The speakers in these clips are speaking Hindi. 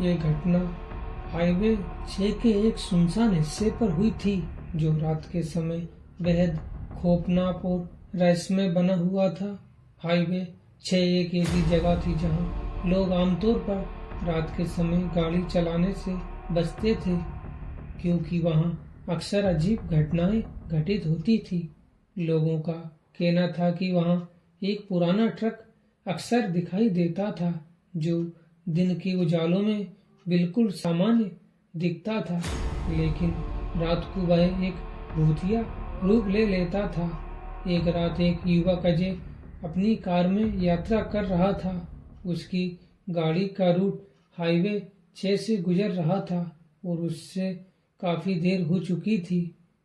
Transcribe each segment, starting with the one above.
ये घटना हाईवे 6 के एक सुनसान हिस्से पर हुई थी, जो रात के समय बेहद खौफनाक और रहस्यमय बना हुआ था। हाईवे 6 एक ऐसी जगह थी जहां लोग आमतौर पर रात के समय गाड़ी चलाने से बचते थे, क्योंकि वहां अक्सर अजीब घटनाएं घटित होती थी। लोगों का कहना था कि वहां एक पुराना ट्रक अक्सर दिखाई देता था, जो दिन के उजालों में बिल्कुल सामान्य दिखता था, लेकिन रात को वह एक भूतिया रूप ले लेता था। एक रात एक युवक अजय अपनी कार में यात्रा कर रहा था। उसकी गाड़ी का रूट हाईवे 6 से गुजर रहा था और उससे काफी देर हो चुकी थी।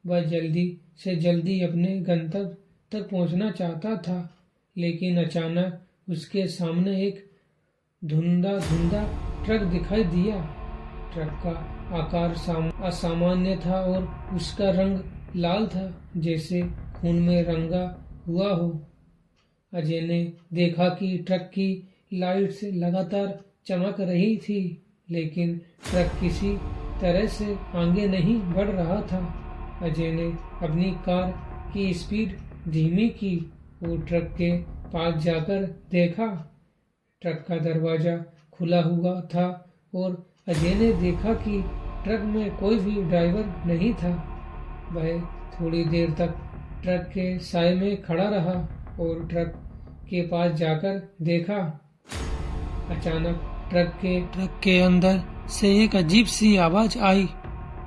वह जल्दी से जल्दी अपने गंतव्य तक पहुंचना चाहता था, लेकिन अचानक उसके सामने एक धुंधा धुंधा ट्रक दिखाई दिया। ट्रक का आकार असामान्य था और उसका रंग लाल था, जैसे खून में रंगा हुआ हो। अजय ने देखा कि ट्रक की लाइट्स लगातार चमक रही थी, लेकिन ट्रक किसी तरह से आगे नहीं बढ़ रहा था। अजय ने अपनी कार की स्पीड धीमी की और ट्रक के पास जाकर देखा। ट्रक का दरवाजा खुला हुआ था और अजय ने देखा कि ट्रक में कोई भी ड्राइवर नहीं था। वह थोड़ी देर तक ट्रक के साए में खड़ा रहा और ट्रक के पास जाकर देखा। अचानक ट्रक के अंदर से एक अजीब सी आवाज आई,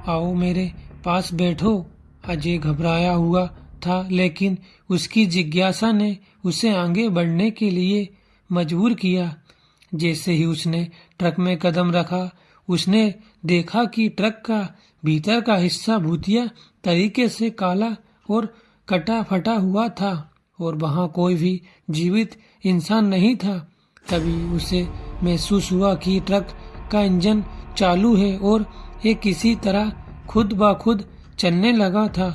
आओ मेरे पास बैठो। अजय घबराया हुआ था, लेकिन उसकी जिज्ञासा ने उसे आगे बढ़ने के लिए मजबूर किया। जैसे ही उसने ट्रक में कदम रखा, उसने देखा कि ट्रक का भीतर का हिस्सा भूतिया तरीके से काला और कटा फटा हुआ था और वहां कोई भी जीवित इंसान नहीं था। तभी उसे महसूस हुआ कि ट्रक का इंजन चालू है और ये किसी तरह खुद ब खुद चलने लगा था।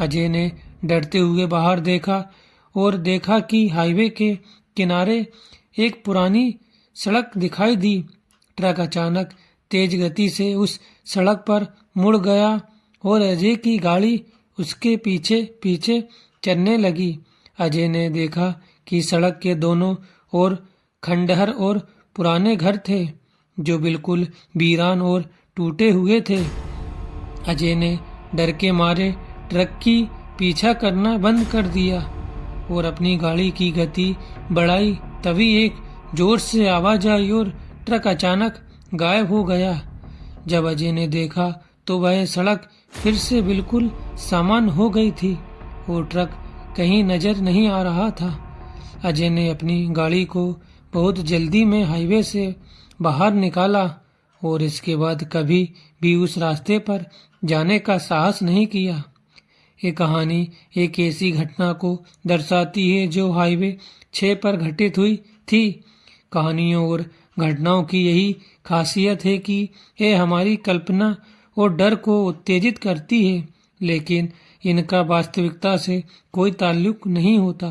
अजय ने डरते हुए बाहर देखा और देखा कि हाईवे के किनारे एक पुरानी सड़क दिखाई दी। ट्रक अचानक तेज गति से उस सड़क पर मुड़ गया और अजय की गाड़ी उसके पीछे पीछे चलने लगी। अजय ने देखा कि सड़क के दोनों ओर खंडहर और पुराने घर थे, जो बिल्कुल वीरान और टूटे हुए थे। अजय ने डर के मारे ट्रक की पीछा करना बंद कर दिया और अपनी गाड़ी की गति बढ़ाई। तभी एक जोर से आवाज आई और ट्रक अचानक गायब हो गया। जब अजय ने देखा तो वह सड़क फिर से बिल्कुल सामान्य हो गई थी और ट्रक कहीं नजर नहीं आ रहा था। अजय ने अपनी गाड़ी को बहुत जल्दी में हाईवे से बाहर निकाला और इसके बाद कभी भी उस रास्ते पर जाने का साहस नहीं किया। ये कहानी एक ऐसी घटना को दर्शाती है जो हाईवे 6 पर घटित हुई थी। कहानियों और घटनाओं की यही खासियत है कि ये हमारी कल्पना और डर को उत्तेजित करती है, लेकिन इनका वास्तविकता से कोई ताल्लुक नहीं होता।